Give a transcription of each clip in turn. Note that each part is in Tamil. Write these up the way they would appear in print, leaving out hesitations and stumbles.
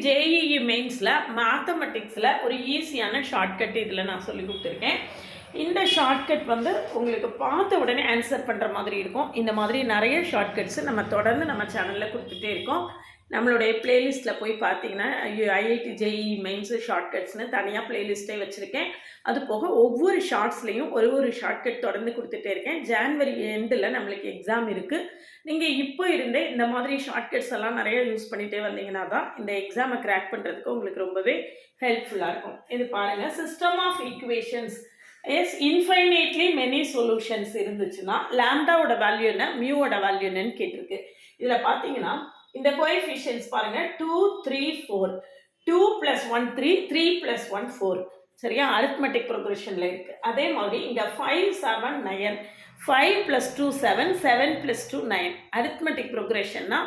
ஜேஇஇ மெயின்ஸில் மேத்தமெட்டிக்ஸில் ஒரு ஈஸியான ஷார்ட்கட் இதில் நான் சொல்லி கொடுத்துருக்கேன். இந்த ஷார்ட்கட் வந்து உங்களுக்கு பார்த்த உடனே ஆன்சர் பண்ணுற மாதிரி இருக்கும். இந்த மாதிரி நிறைய ஷார்ட்கட்ஸு நம்ம தொடர்ந்து நம்ம சேனலில் கொடுத்துட்டே இருக்கோம். நம்மளுடைய பிளேலிஸ்ட்டில் போய் பார்த்தீங்கன்னா ஐஐடி ஜேஇஇ மெயின்ஸு ஷார்ட்கட்ஸ்னு தனியாக பிளேலிஸ்ட்டே வச்சுருக்கேன். அது போக ஒவ்வொரு ஷார்ட்ஸ்லேயும் ஒரு ஷார்ட்கட் தொடர்ந்து கொடுத்துட்டே இருக்கேன். ஜான்வரி எண்டில் நம்மளுக்கு எக்ஸாம் இருக்குது. நீங்கள் இப்போ இருந்தே இந்த மாதிரி ஷார்ட்கட்ஸ் எல்லாம் நிறைய யூஸ் பண்ணிகிட்டே வந்தீங்கன்னா தான் இந்த எக்ஸாமை கிராக் பண்ணுறதுக்கு உங்களுக்கு ரொம்பவே ஹெல்ப்ஃபுல்லாக இருக்கும். இது பாருங்கள், system of equations has infinitely many solutions இருந்துச்சுன்னா லாம்டாவோட வேல்யூ என்ன, மியூவோட வேல்யூ என்னன்னு கேட்டிருக்கு. இதில் பார்த்தீங்கன்னா இந்த கோஎஃபிஷியன்ட்ஸ் பாருங்கள், 2 3 4, 2 + 1 3, 3 + 1 4. சரியா, அரித்மெட்டிக் ப்ரோக்ரெஷனில் இருக்குது. அதே மாதிரி இங்கே 5 7 9, 5 + 2 7, 7 + 2 9. அரித்மெட்டிக் ப்ரோக்ரெஷன்னா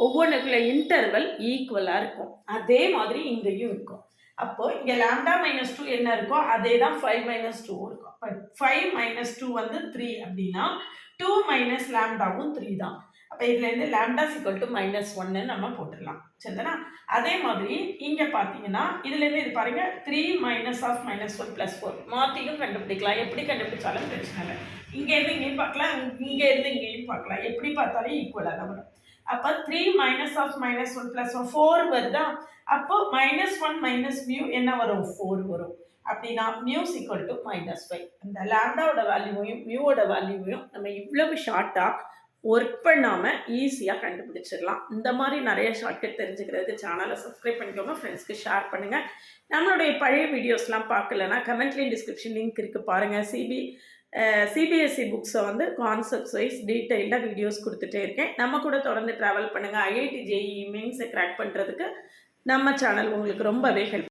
ஒவ்வொன்றுக்குள்ள இன்டர்வல் ஈக்குவலாக இருக்கும். அதே மாதிரி இங்கேயும் இருக்கும். அப்போது இங்கே லாம்டா -2 என்ன இருக்கோ அதே தான் 5 - 2 இருக்கும். இப்போ 5 - 2 வந்து 3 அப்படின்னா 2 - லாம்டாவும் 3 தான். அப்போ இதுலேருந்து லாம்டா =-1 நம்ம போட்டுடலாம். சரிதானா? அதே மாதிரி இங்கே பார்த்தீங்கன்னா இதுலேருந்து இது பாருங்கள், 3 - -1 + 4 மாற்றியும் கண்டுபிடிக்கலாம். எப்படி கண்டுபிடிச்சாலும் பிரச்சனை இல்லை. இங்கேருந்து இங்கேயும் பார்க்கலாம், இங்கேருந்து இங்கேயும் பார்க்கலாம். எப்படி பார்த்தாலும் ஈக்குவலாக தான் வரும். அப்போ 3 - -1 + 4 வருதா? அப்போ -1 - மியூ என்ன வரும்? 4 வரும். அப்படின்னா மியூ =-5. இந்த லாம்டாவோட வேல்யூவையும் மியூவோட வேல்யூவையும் நம்ம இவ்வளவு ஷார்ட்டாக ஒர்க் பண்ணாமல் ஈஸியாக கண்டுபிடிச்சிடலாம். இந்த மாதிரி நிறைய ஷார்ட்கட் தெரிஞ்சுக்கிறதுக்கு சேனலை சப்ஸ்கிரைப் பண்ணிக்கோங்க, ஃப்ரெண்ட்ஸ்க்கு ஷேர் பண்ணுங்கள். நம்மளுடைய பழைய வீடியோஸ்லாம் பார்க்கலன்னா கமெண்ட்லேயும் டிஸ்கிரிப்ஷன் லிங்க் இருக்குது பாருங்கள். சிபிஎஸ்சி புக்ஸை வந்து கான்செப்ட்ஸ் வைஸ் டீட்டெயில்டாக வீடியோஸ் கொடுத்துட்டே இருக்கேன். நம்ம கூட தொடர்ந்து ட்ராவல் பண்ணுங்கள். ஐஐடி ஜேஇஇ மெயின்ஸை கிராக் பண்ணுறதுக்கு நம்ம சேனல் உங்களுக்கு ரொம்பவே ஹெல்ப்